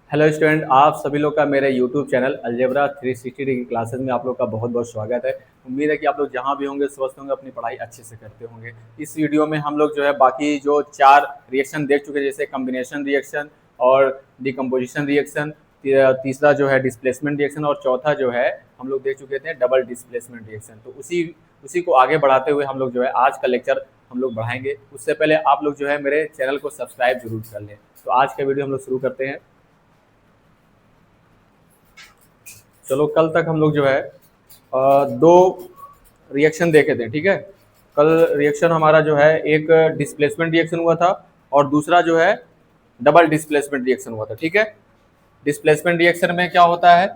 Hello student, आप सभी लोग का मेरे YouTube channel algebra 360 degree classes में आप लोग का बहुत बहुत स्वागत है। उम्मीद है कि आप लोग जहां भी होंगे स्वस्थ होंगे, अपनी पढ़ाई अच्छे से करते होंगे। इस वीडियो में हम लोग जो है बाकी जो 4 रिएक्शन देख चुके हैं, जैसे कम्बिनेशन रिएक्शन और डिकम्पोजिशन रिएक्शन, तीसरा जो है डिस्प्लेसमेंट रिएक्शन और चौथा जो है हम लोग देख चुके थे डबल डिस्प्लेसमेंट रिएक्शन। तो उसी उसी को आगे बढ़ाते हुए हम लोग जो है आज का लेक्चर हम लोग बढ़ाएंगे। उससे पहले आप लोग जो है मेरे चैनल को सब्सक्राइब जरूर कर लें। तो आज का वीडियो हम लोग शुरू करते हैं। चलो, कल तक हम लोग जो है 2 रिएक्शन देखे थे, ठीक है। कल रिएक्शन हमारा जो है एक डिस्प्लेसमेंट रिएक्शन हुआ था और दूसरा जो है डबल डिस्प्लेसमेंट रिएक्शन हुआ था, ठीक है। डिस्प्लेसमेंट रिएक्शन में क्या होता है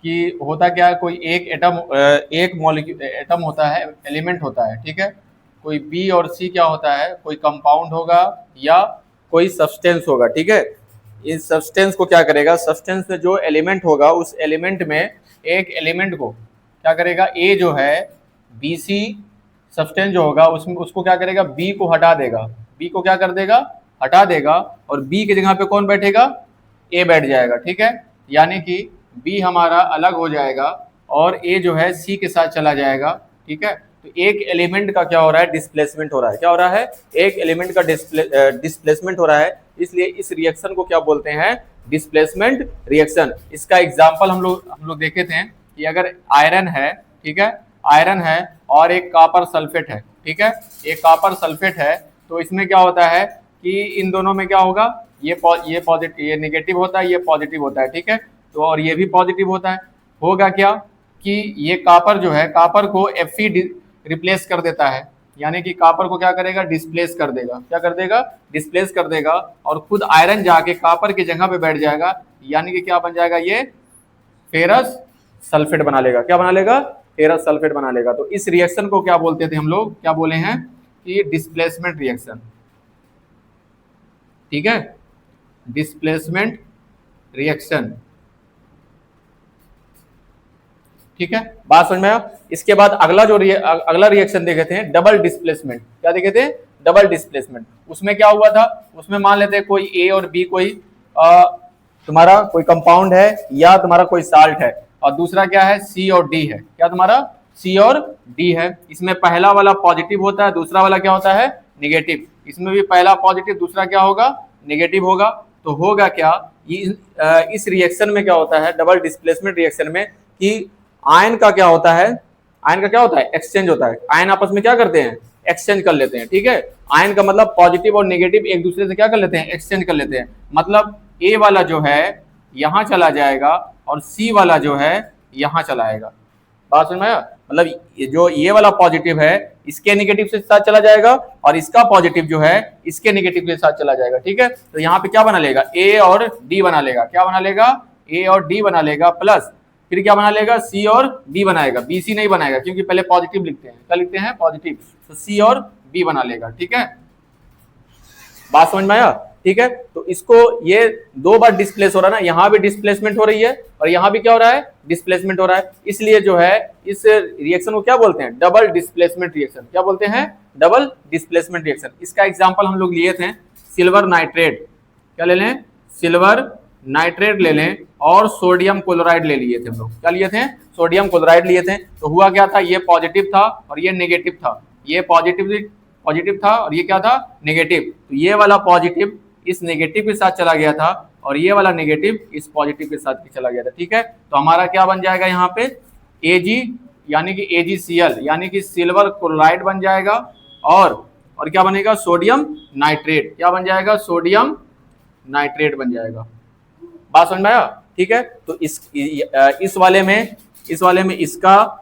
कि होता क्या है, कोई एक मॉलिक्यूल एटम होता है, एलिमेंट होता है, ठीक है। कोई बी और सी क्या होता है, कोई कंपाउंड होगा या कोई सब्सटेंस होगा, ठीक है। इस सब्सटेंस को क्या करेगा, सब्सटेंस में जो एलिमेंट होगा उस एलिमेंट में एक एलिमेंट को क्या करेगा, ए जो है बी सी सब्सटेंस जो होगा उसमें उसको क्या करेगा, बी को हटा देगा। बी को क्या कर देगा, हटा देगा, और बी की जगह पे कौन बैठेगा, ए बैठ जाएगा, ठीक है। यानी कि बी हमारा अलग हो जाएगा और ए जो है सी के साथ चला जाएगा, ठीक है। तो एक एलिमेंट का क्या हो रहा है, डिस्प्लेसमेंट हो रहा है। क्या हो रहा है, एक एलिमेंट का डिस्प्लेसमेंट हो रहा है। इसलिए इस रिएक्शन को क्या बोलते हैं, डिस्प्लेसमेंट रिएक्शन। इसका एग्जांपल हम लोग देखे थे कि अगर आयरन है, ठीक है, आयरन है और एक कॉपर सल्फेट है, ठीक है, एक कॉपर सल्फेट है, तो इसमें क्या होता है कि इन दोनों में क्या होगा, ये पॉजिटिव, ये नेगेटिव होता है, ये पॉजिटिव होता है, ठीक है। तो और ये भी पॉजिटिव होता है। होगा क्या कि ये कॉपर जो है, कॉपर को Fe रिप्लेस कर देता है, यानी कि कॉपर को क्या करेगा, डिस्प्लेस कर देगा। क्या कर देगा, डिस्प्लेस कर देगा, और खुद आयरन जाके कॉपर की जगह पे बैठ जाएगा, यानी कि क्या बन जाएगा, ये फेरस सल्फेट बना लेगा। क्या बना लेगा, फेरस सल्फेट बना लेगा। तो इस रिएक्शन को क्या बोलते थे हम लोग, क्या बोले हैं कि डिस्प्लेसमेंट रिएक्शन, ठीक है, डिस्प्लेसमेंट रिएक्शन, ठीक है। बात समझ में आया। इसके बाद अगला रिएक्शन देखे थे डबल डिस्प्लेसमेंट। क्या देखे थे, डबल डिस्प्लेसमेंट। उसमें क्या हुआ था, उसमें मान लेते हैं कोई ए और बी, कोई तुम्हारा कोई कंपाउंड है या तुम्हारा कोई साल्ट है, और दूसरा क्या है, सी और डी है। क्या तुम्हारा, सी और डी है। इसमें पहला वाला पॉजिटिव होता है, दूसरा वाला क्या होता है, निगेटिव। इसमें भी पहला पॉजिटिव, दूसरा क्या होगा, निगेटिव होगा। तो होगा क्या, इस रिएक्शन में क्या होता है, डबल डिस्प्लेसमेंट रिएक्शन में, कि आयन का क्या होता है, आयन का क्या होता है, एक्सचेंज होता है। आयन आपस में क्या करते हैं, एक्सचेंज कर लेते हैं, ठीक है। आयन का मतलब पॉजिटिव और नेगेटिव एक दूसरे से क्या कर लेते हैं, एक्सचेंज कर लेते हैं। मतलब ए वाला जो है यहां चला जाएगा और सी वाला जो है यहां चला आएगा। बात समझ में आया। मतलब जो ये वाला पॉजिटिव है इसके नेगेटिव से साथ चला जाएगा, और इसका पॉजिटिव जो है इसके नेगेटिव के साथ चला जाएगा, ठीक है। तो यहाँ पे क्या बना लेगा, ए और डी बना लेगा। क्या बना लेगा, ए और डी बना लेगा, प्लस फिर क्या बना लेगा, सी और बी बनाएगा। बी सी नहीं बनाएगा, क्योंकि पहले पॉजिटिव लिखते हैं। क्या लिखते हैं, पॉजिटिव। तो सी और बी बना लेगा, ठीक है। बात समझ में आया, ठीक है। तो इसको ये 2 बार डिस्प्लेस हो रहा है ना, यहां भी डिस्प्लेसमेंट हो रही है और यहां भी क्या हो रहा है, डिस्प्लेसमेंट हो रहा है। इसलिए जो है इस रिएक्शन को क्या बोलते हैं, डबल डिस्प्लेसमेंट रिएक्शन। क्या बोलते हैं, डबल डिस्प्लेसमेंट रिएक्शन। इसका एग्जांपल हम लोग लिए थे सिल्वर नाइट्रेट। क्या ले लें, सिल्वर नाइट्रेट ले लें, और सोडियम क्लोराइड ले लिए थे हम लोग। क्या लिए थे, सोडियम क्लोराइड लिए थे। तो हुआ क्या था, ये पॉजिटिव था और ये नेगेटिव था। ये पॉजिटिव था और ये क्या था, नेगेटिव। तो ये वाला पॉजिटिव इस नेगेटिव के साथ चला गया था और ये वाला नेगेटिव इस पॉजिटिव के साथ चला गया था, ठीक है। तो हमारा क्या बन जाएगा यहाँ पे, Ag यानी कि AgCl यानी कि सिल्वर क्लोराइड बन जाएगा, और क्या बनेगा, सोडियम नाइट्रेट। क्या बन जाएगा, सोडियम नाइट्रेट बन जाएगा। बात समझ में आया, ठीक है। तो इस वाले में इसका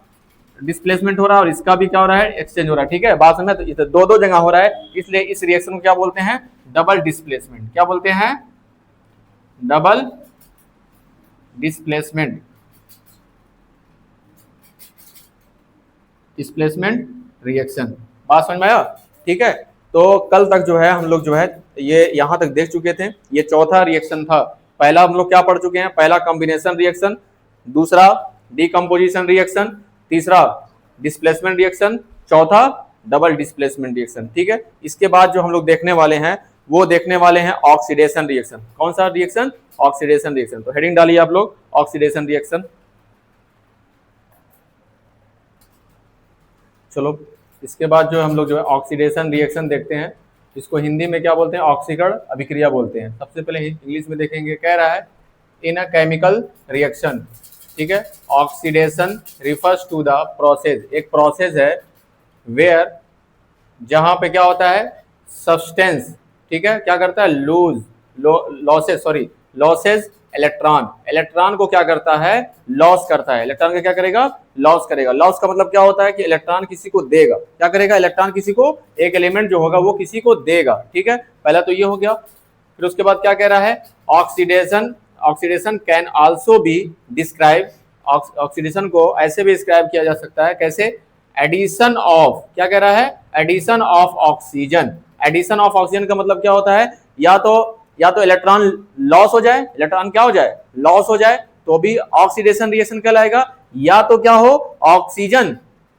डिस्प्लेसमेंट हो रहा है और इसका भी क्या हो रहा है, एक्सचेंज हो रहा है, ठीक है। बात समझ में। तो 2 जगह हो रहा है, इसलिए इस रिएक्शन को क्या बोलते हैं, डबल डिस्प्लेसमेंट। क्या बोलते हैं, डबल डिस्प्लेसमेंट रिएक्शन। बात समझ में आया, ठीक है। तो कल तक जो है हम लोग जो है ये यहां तक देख चुके थे। ये चौथा रिएक्शन था। पहला हम लोग क्या पढ़ चुके हैं, पहला कॉम्बिनेशन रिएक्शन, दूसरा डिकम्पोजिशन रिएक्शन, तीसरा डिस्प्लेसमेंट रिएक्शन, चौथा डबल डिस्प्लेसमेंट रिएक्शन, ठीक है। इसके बाद जो हम लोग देखने वाले हैं वो देखने वाले हैं ऑक्सीडेशन रिएक्शन। कौन सा रिएक्शन? Oxidation reaction. तो हेडिंग डालिए आप लोग ऑक्सीडेशन रिएक्शन। चलो इसके बाद जो हम लोग जो है ऑक्सीडेशन रिएक्शन देखते हैं, इसको हिंदी में क्या बोलते हैं? ऑक्सीकरण अभिक्रिया बोलते हैं। सबसे पहले इंग्लिश में देखेंगे, कह रहा है इन अ केमिकल रिएक्शन, ठीक है, oxidation refers to the process, एक प्रोसेस है वेयर, जहां पे क्या होता है? सब्सटेंस, ठीक है, क्या करता है? लॉसेस इलेक्ट्रॉन, इलेक्ट्रॉन को क्या करता है? लॉस करता है। इलेक्ट्रॉन का क्या करेगा? लॉस करेगा। लॉस का मतलब क्या होता है? कि इलेक्ट्रॉन किसी को देगा। क्या करेगा? इलेक्ट्रॉन किसी को, एक एलिमेंट जो होगा वो किसी को देगा, ठीक है। पहला तो ये हो गया। फिर उसके बाद क्या कह रहा है? Oxidation can also be describe, oxidation को ऐसे भी डिस्क्राइब किया जा सकता है, कैसे? एडिशन ऑफ, क्या कह रहा है? Addition of oxygen. Addition of oxygen का मतलब क्या होता है? या तो इलेक्ट्रॉन लॉस हो जाए, इलेक्ट्रॉन क्या हो जाए? लॉस हो जाए, तो भी ऑक्सीडेशन रिएक्शन कहलाएगा। या तो क्या हो? ऑक्सीजन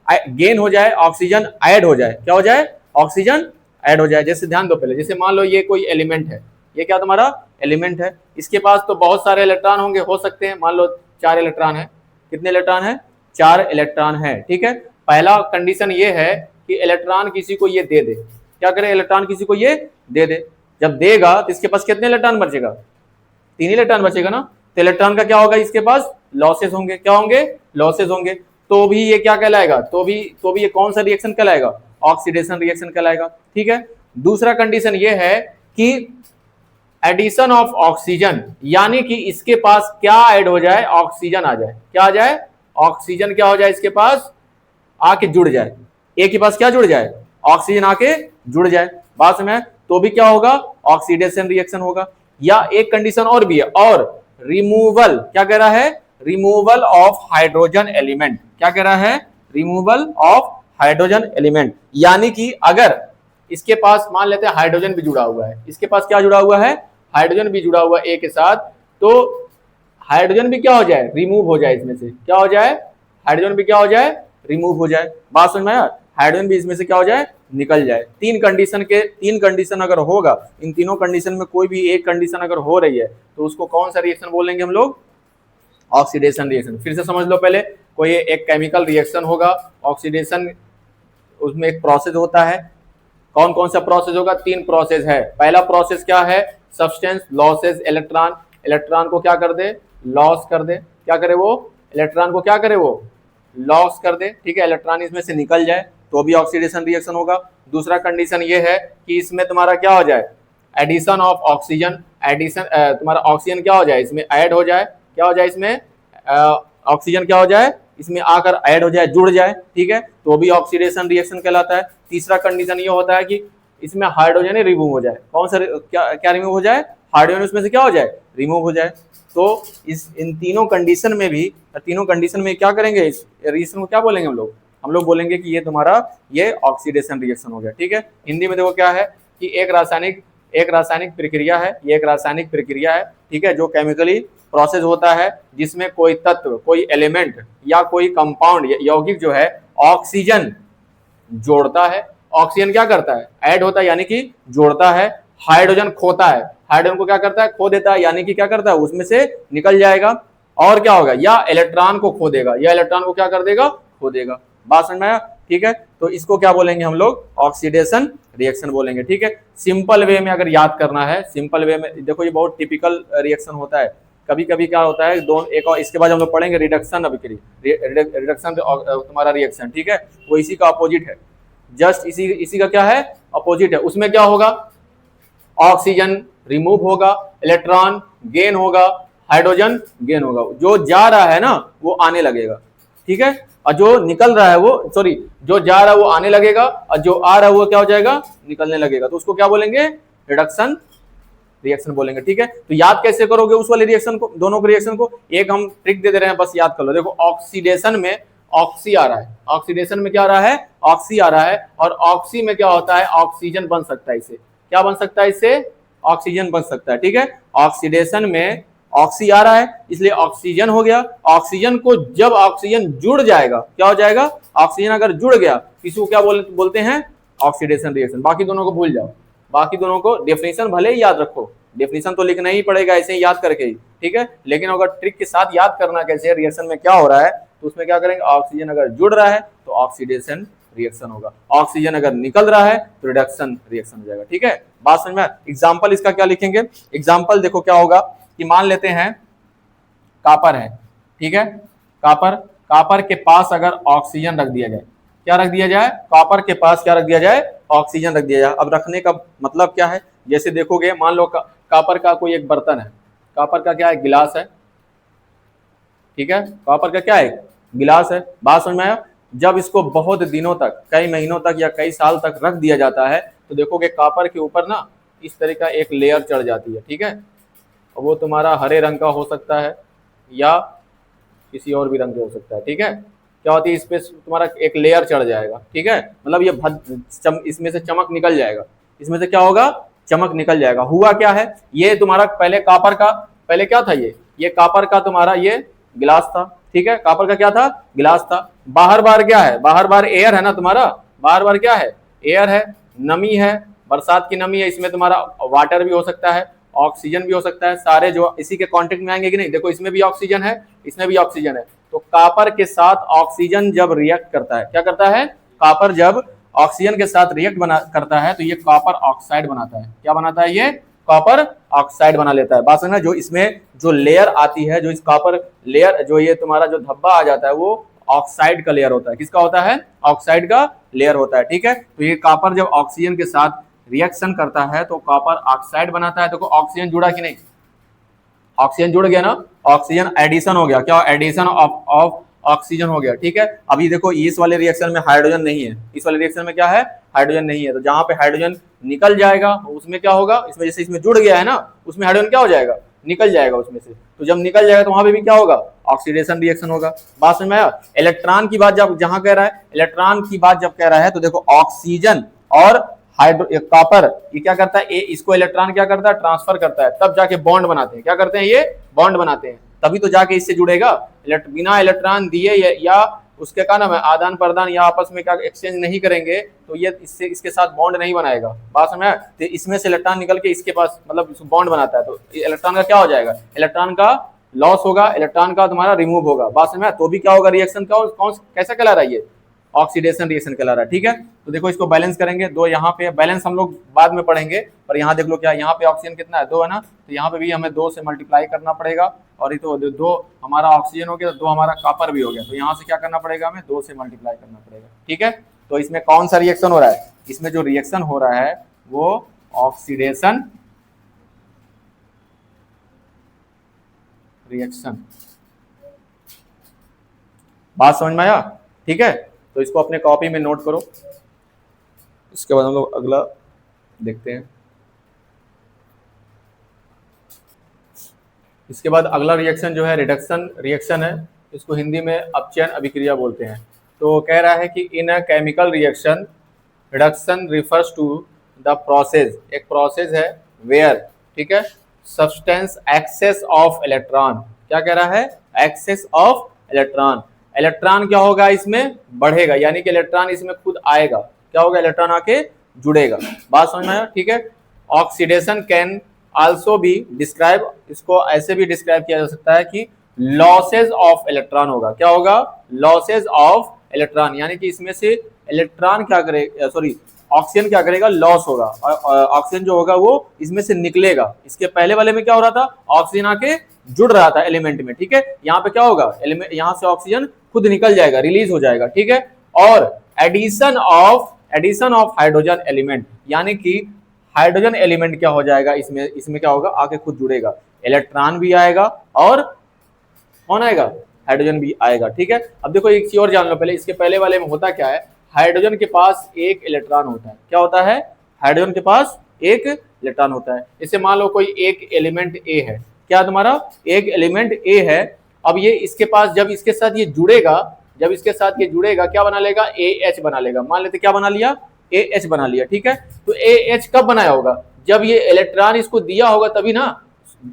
गेन हो जाए, ऑक्सीजन ऐड हो जाए। क्या हो जाए? ऑक्सीजन ऐड हो जाए। जैसे ध्यान दो पहले, जैसे मान लो ये कोई एलिमेंट है, ये क्या तुम्हारा एलिमेंट है, इसके पास तो बहुत सारे इलेक्ट्रॉन होंगे, हो सकते हैं, मान लो 4 इलेक्ट्रॉन है। कितने इलेक्ट्रॉन है? 4 इलेक्ट्रॉन है, ठीक है। पहला कंडीशन ये है कि इलेक्ट्रॉन किसी को ये दे दे। क्या करे? इलेक्ट्रॉन किसी को ये दे दे। जब देगा तो इसके पास कितने इलेक्ट्रॉन बचेगा? 3 इलेक्ट्रॉन बचेगा ना। तो इलेक्ट्रॉन का क्या होगा? इसके पास लॉसेस होंगे। क्या होंगे? लॉसेस होंगे। तो भी ये क्या कहलाएगा? तो भी ये कौन सा रिएक्शन कहलाएगा? ऑक्सीडेशन रिएक्शन कहलाएगा, ठीक है। दूसरा कंडीशन ये है कि एडिशन ऑफ ऑक्सीजन, यानी कि इसके पास क्या ऐड हो जाए? ऑक्सीजन आ जाए। क्या आ जाए? ऑक्सीजन क्या हो जाए? इसके पास आके जुड़ जाए। एक के पास क्या जुड़ जाए? ऑक्सीजन आके जुड़ जाए। बात में तो भी क्या होगा? ऑक्सीडेशन रिएक्शन होगा। या एक कंडीशन और भी है, और रिमूवल, क्या कह रहा है? Removal of hydrogen element. क्या कह रहा है? रिमूवल ऑफ हाइड्रोजन एलिमेंट, यानी कि अगर इसके पास मान लेते हैं हाइड्रोजन भी जुड़ा हुआ है, इसके पास क्या जुड़ा हुआ है? हाइड्रोजन भी जुड़ा हुआ है ए के साथ, तो हाइड्रोजन भी क्या हो जाए? रिमूव हो जाए इसमें से। क्या हो जाए? हाइड्रोजन भी क्या हो जाए? रिमूव हो जाए। बात समझ में आया? हाइड्रोजन भी इसमें से क्या हो जाए? निकल जाए। तीन कंडीशन अगर होगा, इन तीनों कंडीशन में कोई भी एक कंडीशन अगर हो रही है, तो उसको कौन सा रिएक्शन बोलेंगे हम लोग? Oxidation reaction. फिर से समझ लो पहले, कोई एक केमिकल रिएक्शन होगा, ऑक्सीडेशन, उसमें एक प्रोसेस होता है। कौन कौन सा प्रोसेस होगा? 3 प्रोसेस है। पहला प्रोसेस क्या है? सब्सटेंस लॉसेस इलेक्ट्रॉन, इलेक्ट्रॉन को क्या कर दे? लॉस कर दे। क्या करे वो? इलेक्ट्रॉन को क्या करे वो? लॉस कर दे, ठीक है। इलेक्ट्रॉन इसमें से निकल जाए तो भी ऑक्सीडेशन रिएक्शन होगा। दूसरा कंडीशन ये है कि इसमें तुम्हारा क्या हो जाए? एडिशन ऑफ ऑक्सीजन, एडिशन तुम्हारा ऑक्सीजन क्या हो जाए? इसमें ऐड हो जाए। क्या हो जाए? इसमें ऑक्सीजन क्या हो जाए? इसमें आकर ऐड हो जाए, जुड़ जाए, ठीक है, तो भी ऑक्सीडेशन रिएक्शन कहलाता है। तीसरा कंडीशन ये होता है कि इसमें हाइड्रोजन रिमूव हो जाए। कौन सा क्या रिमूव हो जाए? हाइड्रोजन उसमें से क्या हो जाए? रिमूव हो जाए। तो इन तीनों कंडीशन में भी, तीनों कंडीशन में क्या करेंगे? इस रिएक्शन को क्या बोलेंगे हम लोग? हम लोग बोलेंगे कि ये तुम्हारा ये ऑक्सीडेशन रिएक्शन हो गया, ठीक है। हिंदी में देखो क्या है कि एक रासायनिक प्रक्रिया है, ये एक रासायनिक प्रक्रिया है, ठीक है, जो केमिकली प्रोसेस होता है, जिसमें कोई तत्व, कोई एलिमेंट या कोई कंपाउंड यौगिक जो है ऑक्सीजन जोड़ता है। ऑक्सीजन क्या करता है? ऐड होता है, यानी कि जोड़ता है। हाइड्रोजन खोता है, हाइड्रोजन को क्या करता है? खो देता है, यानी कि क्या करता है? उसमें से निकल जाएगा। और क्या होगा? या इलेक्ट्रॉन को खो देगा, या इलेक्ट्रॉन को क्या कर देगा? खो देगा। बात समझ में आया? ठीक है, तो इसको क्या बोलेंगे हम लोग? ऑक्सीडेशन रिएक्शन बोलेंगे, ठीक है। सिंपल वे में अगर याद करना है, सिंपल वे में देखो, ये बहुत टिपिकल रिएक्शन होता है। कभी कभी क्या होता है, दोनों एक और इसके बाद हम लोग पढ़ेंगे रिडक्शन अभिक्रिया, रिडक्शन तुम्हारा रिएक्शन, ठीक है, वो इसी का अपोजिट है। जस्ट इसी का क्या है? अपोजिट है। उसमें क्या होगा? ऑक्सीजन रिमूव होगा, इलेक्ट्रॉन गेन होगा, हाइड्रोजन गेन होगा। जो जा रहा है ना वो आने लगेगा, ठीक है, और जो निकल रहा है वो, सॉरी, जो जा रहा है वो आने लगेगा, और जो आ रहा है वो क्या हो जाएगा? निकलने लगेगा। तो उसको क्या बोलेंगे? रिडक्शन रिएक्शन बोलेंगे, ठीक है। तो याद कैसे करोगे उस वाले रिएक्शन को, दोनों को रिएक्शन को? एक हम ट्रिक दे रहे हैं, बस याद कर लो। देखो, ऑक्सीडेशन में ऑक्सी आ रहा है, ऑक्सीडेशन में क्या आ रहा है? ऑक्सी आ रहा है, और ऑक्सी में क्या होता है? ऑक्सीजन बन सकता है इससे। क्या बन सकता है इससे? ऑक्सीजन बन सकता है, ठीक है। ऑक्सीडेशन में ऑक्सी आ रहा है, इसलिए ऑक्सीजन हो गया। ऑक्सीजन को जब ऑक्सीजन जुड़ जाएगा, क्या हो जाएगा? ऑक्सीजन अगर जुड़ गया, किसी को क्या बोलते हैं? Oxidation reaction. बाकी दोनों को भूल जाओ, बाकी दोनों को डेफिनेशन भले ही याद रखो, डेफिनेशन तो लिखना ही पड़ेगा ऐसे ही याद करके ही, ठीक है, लेकिन अगर ट्रिक के साथ याद करना कैसे रिएक्शन में क्या हो रहा है, तो उसमें क्या करेंगे, ऑक्सीजन अगर जुड़ रहा है तो ऑक्सीडेशन रिएक्शन होगा, ऑक्सीजन अगर निकल रहा है तो रिडक्शन रिएक्शन हो जाएगा, ठीक है। बात समझ में। एग्जाम्पल इसका क्या लिखेंगे, एग्जाम्पल देखो क्या होगा कि मान लेते हैं कापर है, ठीक है, कापर, कापर के पास अगर ऑक्सीजन रख दिया जाए, क्या रख दिया जाए, कॉपर के पास क्या रख दिया जाए, ऑक्सीजन रख दिया जाए। अब रखने का मतलब क्या है, जैसे देखोगे मान लो कॉपर का कोई एक बर्तन है, कॉपर का क्या है, गिलास है, ठीक है, कॉपर का क्या है, गिलास है। बात समझ में आया। जब इसको बहुत दिनों तक, कई महीनों तक या कई साल तक रख दिया जाता है तो देखोगे कॉपर के ऊपर ना इस तरह का एक लेयर चढ़ जाती है, ठीक है, वो तुम्हारा हरे रंग का हो सकता है या किसी और भी रंग का हो सकता है, ठीक है। क्या होती है, इस पे तुम्हारा एक लेयर चढ़ जाएगा, ठीक है, मतलब ये इसमें से चमक निकल जाएगा, इसमें से क्या होगा, चमक निकल जाएगा। हुआ क्या है, ये तुम्हारा पहले कॉपर का, पहले क्या था, ये कॉपर का तुम्हारा ये गिलास था, ठीक है, कॉपर का क्या था, गिलास था। बाहर बार क्या है, बाहर बार एयर है ना तुम्हारा, बाहर बार क्या है, एयर है, नमी है, बरसात की नमी है, इसमें तुम्हारा वाटर भी हो सकता है, ऑक्सीजन भी हो सकता है, सारे जो इसी के कांटेक्ट में आएंगे कि नहीं, देखो इसमें भी ऑक्सीजन है, इसमें भी ऑक्सीजन है। तो कॉपर के साथ ऑक्सीजन जब रिएक्ट करता है, क्या करता है, कॉपर जब ऑक्सीजन के साथ रिएक्ट करता है तो ये कॉपर ऑक्साइड बनाता है, क्या बनाता है, ये कॉपर ऑक्साइड बना लेता है। बात समझना, जो इसमें जो लेयर आती है, जो इस कॉपर लेयर, जो ये तुम्हारा जो धब्बा आ जाता है वो ऑक्साइड का लेयर होता है, किसका होता है, ऑक्साइड का लेयर होता है, ठीक है। तो ये कॉपर जब ऑक्सीजन के साथ रिएक्शन करता है तो कॉपर ऑक्साइड बनाता है। देखो ऑक्सीजन जुड़ा कि नहीं, ऑक्सीजन जुड़ गया ना, ऑक्सीजन एडिशन हो गया, क्या, एडिशन ऑफ ऑक्सीजन हो गया, ठीक है। अभी देखो इस वाले रिएक्शन में हाइड्रोजन नहीं है, इस वाले रिएक्शन में क्या है, हाइड्रोजन नहीं है, तो जहां पे हाइड्रोजन निकल जाएगा उसमें क्या होगा, इसमें जैसे इसमें जुड़ गया है ना, उसमें हाइड्रोजन क्या हो जाएगा, निकल जाएगा उसमें से। तो जब निकल जाएगा तो वहां पे भी क्या होगा, ऑक्सीडेशन रिएक्शन होगा। बात समझ में आया। इलेक्ट्रॉन की बात जब जहां कह रहा है, इलेक्ट्रॉन की बात जब कह रहा है तो देखो ऑक्सीजन और कॉपर ये क्या करता है, इसको इलेक्ट्रॉन क्या करता है, ट्रांसफर करता है, तब जाके बॉन्ड बनाते हैं, क्या करते हैं, ये बॉन्ड बनाते हैं, तभी तो जाके इससे जुड़ेगा। बिना इलेक्ट्रॉन दिए या उसके क्या नाम है, आदान प्रदान या आपस में क्या एक्सचेंज नहीं करेंगे तो ये इससे इसके साथ बॉन्ड नहीं बनाएगा। बात समझ में, तो इसमें से इलेक्ट्रॉन निकल के इसके पास मतलब बॉन्ड बनाता है, तो इलेक्ट्रॉन का क्या हो जाएगा, इलेक्ट्रॉन का लॉस होगा, इलेक्ट्रॉन का तुम्हारा रिमूव होगा। बात समझ में, तो भी क्या होगा, रिएक्शन का कौन कैसा कहला रहा है, ये ऑक्सीडेशन रिएक्शन कहला रहा है, ठीक है। तो देखो इसको बैलेंस करेंगे, दो यहाँ पे बैलेंस हम लोग बाद में पढ़ेंगे, पर यहाँ देख लो क्या, यहाँ पे ऑक्सीजन कितना है, 2 है ना, तो यहाँ पे भी हमें 2 से मल्टीप्लाई करना पड़ेगा, और ये तो 2 हमारा ऑक्सीजन हो गया, 2 हमारा कॉपर भी हो गया, तो यहाँ से क्या करना पड़ेगा, हमें 2 से मल्टीप्लाई करना पड़ेगा, ठीक है। तो इसमें कौन सा रिएक्शन हो रहा है, इसमें जो रिएक्शन हो रहा है वो ऑक्सीडेशन रिएक्शन। बात समझ में आया, ठीक है। तो इसको अपने कॉपी में नोट करो, इसके बाद हम लोग अगला देखते हैं। इसके बाद अगला रिएक्शन जो है रिडक्शन रिएक्शन है, इसको हिंदी में अपचयन अभिक्रिया बोलते हैं। तो कह रहा है कि in a chemical reaction reduction refers to the process, एक प्रोसेस है वेयर, ठीक है, सब्सटेंस एक्सेस ऑफ इलेक्ट्रॉन, क्या कह रहा है, एक्सेस ऑफ इलेक्ट्रॉन, इलेक्ट्रॉन क्या होगा, इसमें बढ़ेगा, यानी कि इलेक्ट्रॉन इसमें खुद आएगा, क्या होगा, इलेक्ट्रॉन आके जुड़ेगा। बात समझ में आया, ठीक है। ऑक्सीडेशन कैन आल्सो भी डिस्क्राइब, इसको ऐसे भी डिस्क्राइब किया जा सकता है कि लॉसेज ऑफ इलेक्ट्रॉन होगा, क्या होगा, लॉसेज ऑफ इलेक्ट्रॉन, यानी कि इसमें से इलेक्ट्रॉन क्या करेगा, सॉरी ऑक्सीजन क्या करेगा, लॉस होगा, और ऑक्सीजन जो होगा वो इसमें से निकलेगा। इसके पहले वाले में क्या हो रहा था, ऑक्सीजन आके जुड़ रहा था एलिमेंट में, ठीक है, यहाँ पे क्या होगा, एलिमेंट यहाँ से ऑक्सीजन खुद निकल जाएगा, रिलीज हो जाएगा, ठीक है। और एडिशन ऑफ हाइड्रोजन एलिमेंट, यानी कि हाइड्रोजन एलिमेंट क्या हो जाएगा, इसमें क्या होगा, आके खुद जुड़ेगा, इलेक्ट्रॉन भी आएगा और कौन आएगा, हाइड्रोजन भी आएगा, ठीक है। अब देखो एक चीज और जान लो पहले, इसके पहले वाले में होता क्या है, हाइड्रोजन के पास एक इलेक्ट्रॉन होता है, क्या होता है, हाइड्रोजन के पास एक इलेक्ट्रॉन होता है। जैसे मान लो कोई एक एलिमेंट ए है, क्या तुम्हारा एक एलिमेंट ए है, अब ये इसके पास जब इसके साथ ये जुड़ेगा, जब इसके साथ ये जुड़ेगा क्या बना लेगा, AH बना लेगा, मान लेते क्या बना लिया, AH बना लिया, ठीक है। तो AH कब बनाया होगा, जब ये इलेक्ट्रॉन इसको दिया होगा तभी ना,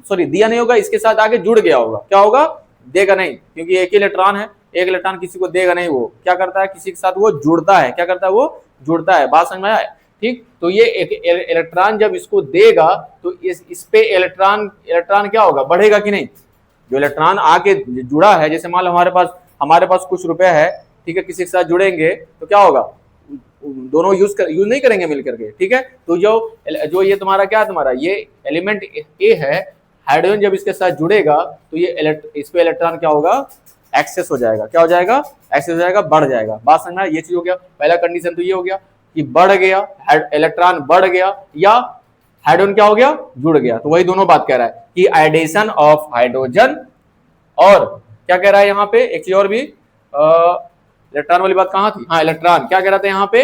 सॉरी दिया नहीं होगा, इसके साथ आगे जुड़ गया होगा, क्या होगा, देगा नहीं, क्योंकि एक इलेक्ट्रॉन है, एक इलेक्ट्रॉन किसी को देगा नहीं, वो क्या करता है, किसी के साथ वो जुड़ता है, क्या करता है, वो जुड़ता है। बात समझ में आया, ठीक। तो ये एक इलेक्ट्रॉन जब इसको देगा तो इस पे इलेक्ट्रॉन इलेक्ट्रॉन क्या होगा, बढ़ेगा कि नहीं। जो इलेक्ट्रॉन आके जुड़ा है, जैसे मान लो हमारे पास कुछ रुपए है, ठीक है, किसी के साथ जुड़ेंगे तो क्या होगा, दोनों यूज नहीं करेंगे मिल करके, ठीक है। तो जो ये तुम्हारा क्या है, तुम्हारा ये एलिमेंट ए है, हाइड्रोजन जब इसके साथ जुड़ेगा तो ये इस पे इलेक्ट्रॉन क्या होगा, एक्सेस हो जाएगा। क्या हो जाएगा, एक्सेस हो जाएगा, बढ़ जाएगा। बात समझना, ये चीज हो गया। पहला कंडीशन तो ये हो गया कि बढ़ गया, इलेक्ट्रॉन बढ़ गया, या हाइड्रोजन क्या हो गया, जुड़ गया। तो वही दोनों बात कह रहा है कि आइडेशन ऑफ हाइड्रोजन, और क्या कह रहा है यहाँ पे, एक चीज और भी, इलेक्ट्रॉन वाली बात कहाँ थी, हाँ इलेक्ट्रॉन, क्या कह रहा था यहाँ पे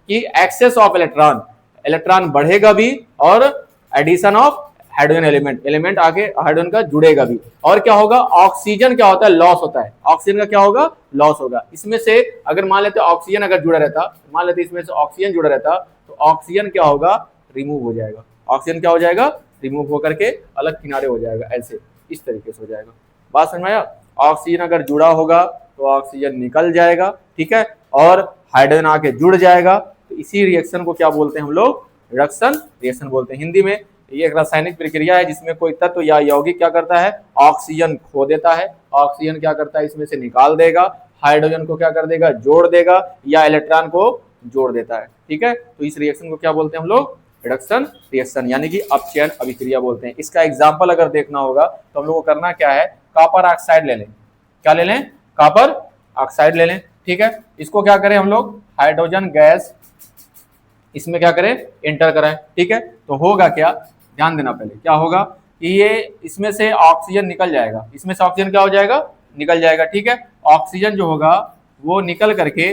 कि एक्सेस ऑफ इलेक्ट्रॉन, इलेक्ट्रॉन बढ़ेगा भी, और एडिशन ऑफ हाइड्रोजन एलिमेंट आके हाइड्रोजन का जुड़ेगा भी। और क्या होगा, ऑक्सीजन क्या होता है, लॉस होता है। ऑक्सीजन का क्या होगा, लॉस होगा। इसमें से अगर मान लेते ऑक्सीजन अगर जुड़ा रहता, मान लेते इसमें से ऑक्सीजन जुड़ा रहता, तो ऑक्सीजन क्या होगा, रिमूव हो जाएगा। ऑक्सीजन क्या हो जाएगा, रिमूव होकर के अलग किनारे हो जाएगा, ऐसे इस तरीके से हो जाएगा। बात समझ में आया। ऑक्सीजन अगर जुड़ा होगा तो ऑक्सीजन निकल जाएगा, ठीक है, और हाइड्रोजन आके जुड़ जाएगा। तो इसी रिएक्शन को क्या बोलते हैं हम लोग, रिडक्शन रिएक्शन बोलते हैं हिंदी में। ये एक रासायनिक प्रक्रिया है जिसमें कोई तत्व या यौगिक क्या करता है, ऑक्सीजन खो देता है, ऑक्सीजन क्या करता है, इसमें से निकाल देगा, हाइड्रोजन को क्या कर देगा, जोड़ देगा, या इलेक्ट्रॉन को जोड़ देता है, ठीक है। तो इस रिएक्शन को क्या बोलते हैं हम लोग, रिडक्शन रिएक्शन, यानी कि अपचयन अभिक्रिया बोलते हैं। इसका एग्जाम्पल अगर देखना होगा तो हम लोग को करना क्या है, कॉपर ऑक्साइड ले लें। क्या ले लें, कॉपर ऑक्साइड ले लें, ठीक है। इसको क्या करें हम लोग, हाइड्रोजन गैस इसमें क्या करें, एंटर कराएं, ठीक है। तो होगा क्या, ध्यान देना पहले, क्या होगा कि ये इसमें से ऑक्सीजन निकल जाएगा, इसमें से ऑक्सीजन क्या हो जाएगा, निकल जाएगा, ठीक है। ऑक्सीजन जो होगा वो निकल करके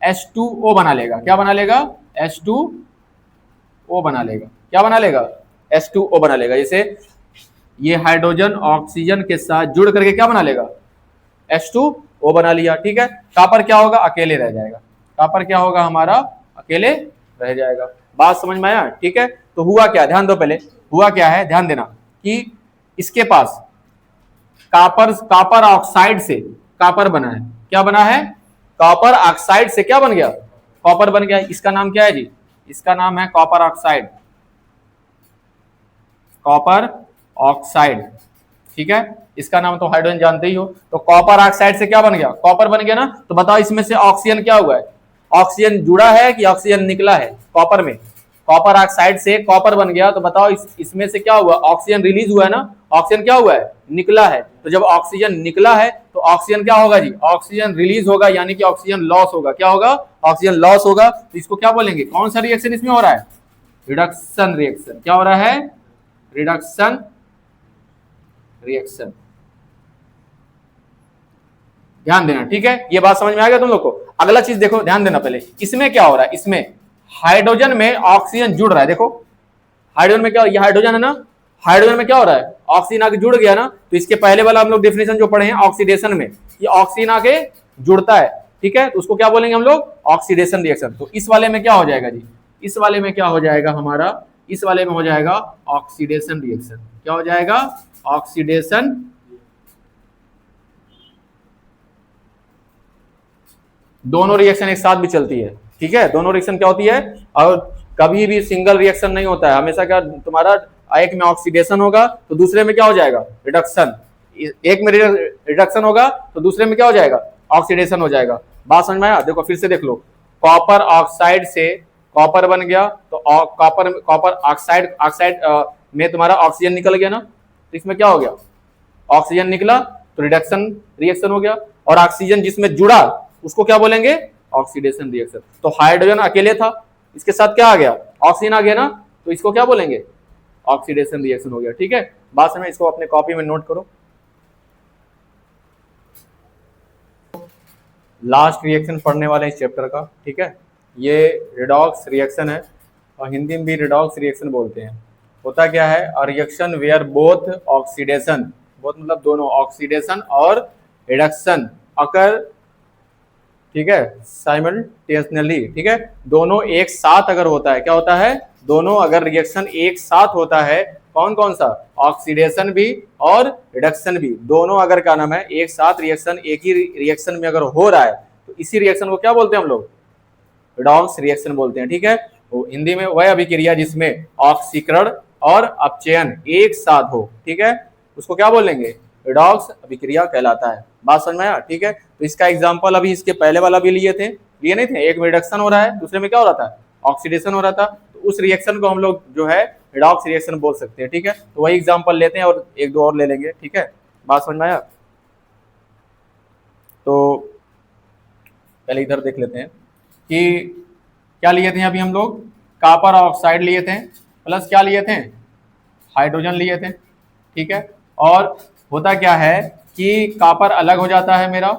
H2O बना लेगा। क्या बना लेगा, H2O बना लेगा। क्या बना लेगा, H2O बना लेगा। जैसे ये हाइड्रोजन ऑक्सीजन के साथ जुड़ करके क्या बना लेगा, H2O बना लिया, ठीक है। कॉपर क्या होगा, अकेले रह जाएगा। कॉपर क्या होगा हमारा, अकेले रह जाएगा। बात समझ में आया, ठीक है। तो हुआ क्या, ध्यान दो पहले, हुआ क्या है, ध्यान देना कि इसके पास कॉपर ऑक्साइड से कॉपर बना है। क्या बना है, कॉपर ऑक्साइड से क्या बन गया, कॉपर बन गया। इसका नाम क्या है जी, इसका नाम है कॉपर ऑक्साइड, कॉपर ऑक्साइड, ठीक है। इसका नाम तो हाइड्रोजन जानते ही हो। तो कॉपर ऑक्साइड से क्या बन गया, कॉपर बन गया ना। तो बताओ इसमें से ऑक्सीजन क्या हुआ है, ऑक्सीजन जुड़ा है कि ऑक्सीजन निकला है, कॉपर में, कॉपर ऑक्साइड से कॉपर बन गया। तो बताओ इसमें से क्या हुआ, ऑक्सीजन रिलीज हुआ है ना, ऑक्सीजन क्या हुआ है, निकला है। तो जब ऑक्सीजन निकला है तो ऑक्सीजन क्या होगा जी, ऑक्सीजन रिलीज होगा, यानी कि ऑक्सीजन लॉस होगा। क्या होगा, ऑक्सीजन लॉस होगा। तो इसको क्या बोलेंगे, कौन सा रिएक्शन इसमें हो रहा है, रिडक्शन रिएक्शन। क्या हो रहा है, रिडक्शन रिएक्शन। ध्यान देना, ठीक है। ये बात समझ में आ गया तुम लोग को। अगला चीज देखो, ध्यान देना पहले, इसमें क्या हो रहा है, इसमें हाइड्रोजन में ऑक्सीजन जुड़ रहा है। देखो हाइड्रोजन में क्या, ये हाइड्रोजन है ना, हाइड्रोजन में क्या हो रहा है, ऑक्सीजन आके जुड़ गया ना। तो इसके पहले वाला हम लोग डेफिनेशन जो पढ़े हैं ऑक्सीडेशन में, ये ऑक्सीजन आके जुड़ता है, ठीक है। तो उसको क्या बोलेंगे हम लोग, ऑक्सीडेशन रिएक्शन। तो इस वाले में क्या हो जाएगा जी, इस वाले में क्या हो जाएगा हमारा, इस वाले में हो जाएगा ऑक्सीडेशन रिएक्शन। क्या हो जाएगा, ऑक्सीडेशन, दोनों रिएक्शन एक साथ भी चलती है, ठीक है। दोनों रिएक्शन क्या होती है, और कभी भी सिंगल रिएक्शन नहीं होता है हमेशा। क्या तुम्हारा एक में ऑक्सीडेशन होगा तो दूसरे में क्या हो जाएगा, रिडक्शन। एक में रिडक्शन होगा तो दूसरे में क्या हो जाएगा, ऑक्सीडेशन हो जाएगा। बात समझ में आया। देखो फिर से देख लो, कॉपर ऑक्साइड से कॉपर बन गया, तो कॉपर ऑक्साइड में तुम्हारा ऑक्सीजन निकल गया ना। तो इसमें क्या हो गया, ऑक्सीजन निकला तो रिडक्शन रिएक्शन हो गया, और ऑक्सीजन जिसमें जुड़ा उसको क्या बोलेंगे, ऑक्सीडेशन रिएक्शन। तो हाइड्रोजन अकेले था, इसके साथ क्या आ गया, ऑक्सीजन आ गया ना, तो इसको क्या बोलेंगे, ऑक्सीडेशन रिएक्शन हो गया, ठीक है। बात समझ, इसको अपने कॉपी में नोट करो। लास्ट रिएक्शन पढ़ने वाले इस चैप्टर का, ठीक है। ये रिडॉक्स रिएक्शन है, और हिंदी में भी रिडॉक्स रिएक्शन बोलते हैं। होता क्या है, a reaction where both oxidation, both मतलब दोनों, ऑक्सीडेशन और रिडक्शन अकर, ठीक है, साइमल्टेनियसली, ठीक है, दोनों एक साथ अगर होता है। क्या होता है, दोनों अगर रिएक्शन एक साथ होता है, कौन कौन सा, ऑक्सीडेशन भी और रिडक्शन भी, दोनों अगर क्या नाम है, एक साथ रिएक्शन एक ही रिएक्शन में अगर हो रहा है, तो इसी रिएक्शन को क्या बोलते हैं हम लोग, रिडॉक्स रिएक्शन बोलते हैं, ठीक है। वो हिंदी में वह अभिक्रिया जिसमें ऑक्सीकरण और अपचयन एक साथ हो, ठीक है, उसको क्या बोलेंगे, रिडॉक्स अभिक्रिया कहलाता है। बात समझ में आया, ठीक है। तो इसका एग्जांपल अभी इसके पहले वाला भी लिए नहीं थे, एक में रिडक्शन हो रहा है, दूसरे में क्या हो रहा था, ऑक्सीडेशन हो रहा था, तो उस रिएक्शन को हम लोग जो है रिडॉक्स रिएक्शन बोल सकते हैं, ठीक है। तो वही एग्जांपल लेते हैं और एक दो और ले लेंगे, ठीक है। बात समझ में आया। तो पहले इधर देख लेते हैं कि क्या लिए थे अभी हम लोग, कॉपर ऑक्साइड लिए थे प्लस क्या लिए थे, हाइड्रोजन लिए थे, ठीक है। और होता क्या है कि कॉपर अलग हो जाता है मेरा,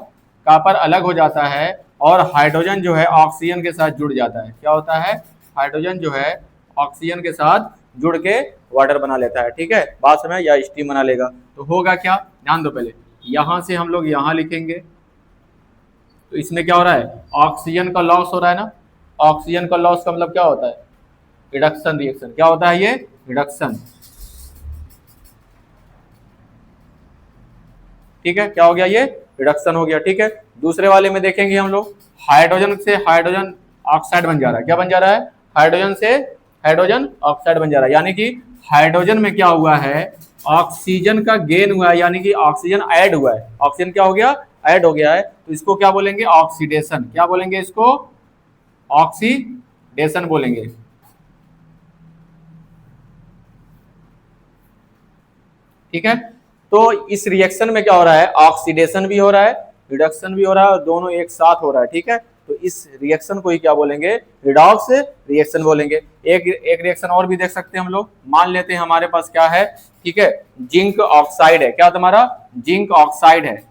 कॉपर अलग हो जाता है और हाइड्रोजन जो है ऑक्सीजन के साथ जुड़ जाता है। क्या होता है, हाइड्रोजन जो है ऑक्सीजन के साथ जुड़ के वाटर बना लेता है, ठीक है। बात समझ, या स्टीम बना लेगा। तो होगा क्या, ध्यान दो, पहले यहां से हम लोग यहां लिखेंगे, तो इसमें क्या हो रहा है, ऑक्सीजन का लॉस हो रहा है ना। ऑक्सीजन का लॉस का मतलब क्या होता है, रिडक्शन रिएक्शन। क्या होता है ये, रिडक्शन, ठीक है। क्या हो गया, ये रिडक्शन हो गया, ठीक है। दूसरे वाले में देखेंगे हम लोग, हाइड्रोजन से हाइड्रोजन ऑक्साइड बन जा रहा है। क्या बन जा रहा है, हाइड्रोजन से हाइड्रोजन ऑक्साइड बन जा रहा है, यानी कि हाइड्रोजन में क्या हुआ है, ऑक्सीजन का गेन हुआ है, यानी कि ऑक्सीजन ऐड हुआ है। ऑक्सीजन क्या हो गया, ऐड हो गया है। तो इसको क्या बोलेंगे, ऑक्सीडेशन। क्या बोलेंगे इसको, ऑक्सीडेशन बोलेंगे, ठीक है। तो इस रिएक्शन में क्या हो रहा है, ऑक्सीडेशन भी हो रहा है, रिडक्शन भी हो रहा है, और दोनों एक साथ हो रहा है, ठीक है। तो इस रिएक्शन को ही क्या बोलेंगे, रिडॉक्स रिएक्शन बोलेंगे। एक रिएक्शन और भी देख सकते हैं हम लोग, मान लेते हैं हमारे पास क्या है, ठीक है, जिंक ऑक्साइड है। क्या तुम्हारा, जिंक ऑक्साइड है,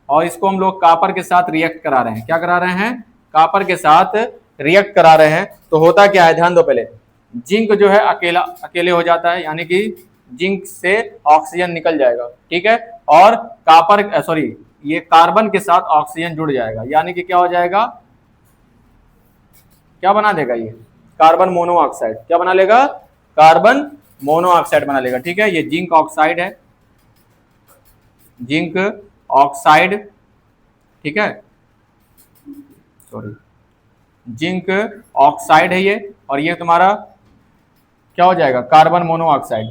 और इसको हम लोग कॉपर के साथ रिएक्ट करा रहे हैं। क्या करा रहे हैं, कॉपर के साथ रिएक्ट करा रहे हैं। तो होता क्या है, ध्यान दो, पहले जिंक जो है अकेला अकेले हो जाता है, यानी कि जिंक से ऑक्सीजन निकल जाएगा, ठीक है। और कॉपर सॉरी ये कार्बन के साथ ऑक्सीजन जुड़ जाएगा, यानी कि क्या हो जाएगा, क्या बना देगा ये, कार्बन मोनोऑक्साइड। क्या बना लेगा, कार्बन मोनोऑक्साइड बना लेगा, ठीक है। ये जिंक ऑक्साइड है, जिंक ऑक्साइड, ठीक है, सॉरी जिंक ऑक्साइड है ये, और ये तुम्हारा क्या हो जाएगा, कार्बन मोनोऑक्साइड,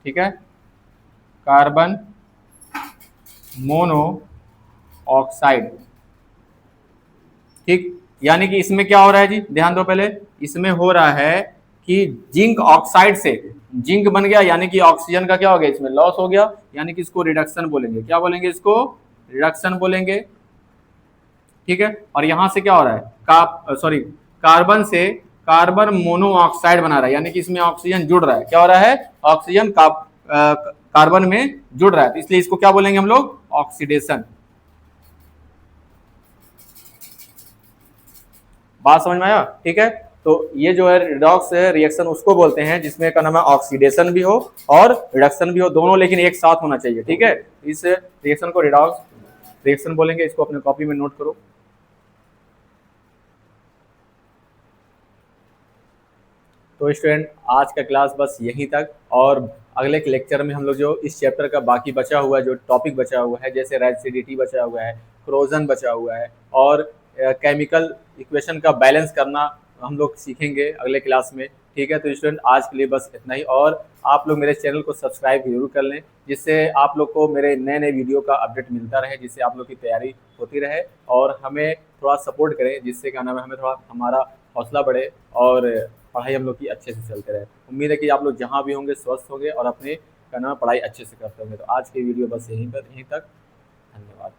ठीक है, कार्बन मोनो ऑक्साइड, ठीक। यानी कि इसमें क्या हो रहा है जी, ध्यान दो, पहले इसमें हो रहा है कि जिंक ऑक्साइड से जिंक बन गया, यानी कि ऑक्सीजन का क्या हो गया, इसमें लॉस हो गया, यानी कि इसको रिडक्शन बोलेंगे। क्या बोलेंगे, इसको रिडक्शन बोलेंगे, ठीक है। और यहां से क्या हो रहा है, कार्बन से कार्बन मोनोऑक्साइड बना रहा है, यानी कि इसमें ऑक्सीजन जुड़ रहा है। क्या हो रहा है, ऑक्सीजन कार्बन में जुड़ रहा है, तो इसलिए इसको क्या बोलेंगे हम लोग, ऑक्सीडेशन। बात समझ में आया, ठीक है। तो ये जो है रिडॉक्स रिएक्शन उसको बोलते हैं जिसमें का नाम है ऑक्सीडेशन भी हो और रिडक्शन भी हो, दोनों लेकिन एक साथ होना चाहिए, ठीक है। इस रिएक्शन को रिडॉक्स रिएक्शन बोलेंगे। इसको अपने कॉपी में नोट करो। तो स्टूडेंट, आज का क्लास बस यहीं तक, और अगले के लेक्चर में हम लोग जो इस चैप्टर का बाकी बचा हुआ जो टॉपिक बचा हुआ है, जैसे रेसिडिटी बचा हुआ है, क्रोजन बचा हुआ है, और केमिकल इक्वेशन का बैलेंस करना हम लोग सीखेंगे अगले क्लास में, ठीक है। तो स्टूडेंट, आज के लिए बस इतना ही, और आप लोग मेरे चैनल को सब्सक्राइब जरूर कर लें, जिससे आप लोग को मेरे नए नए वीडियो का अपडेट मिलता रहे, जिससे आप लोग की तैयारी होती रहे, और हमें थोड़ा सपोर्ट करें, जिससे क्या नाम है, हमें थोड़ा हमारा हौसला बढ़े और पढ़ाई हम लोग की अच्छे से चलते रहे। उम्मीद है कि आप लोग जहाँ भी होंगे स्वस्थ होंगे और अपने क्या नाम है पढ़ाई अच्छे से करते होंगे। तो आज की वीडियो बस यहीं तक। धन्यवाद।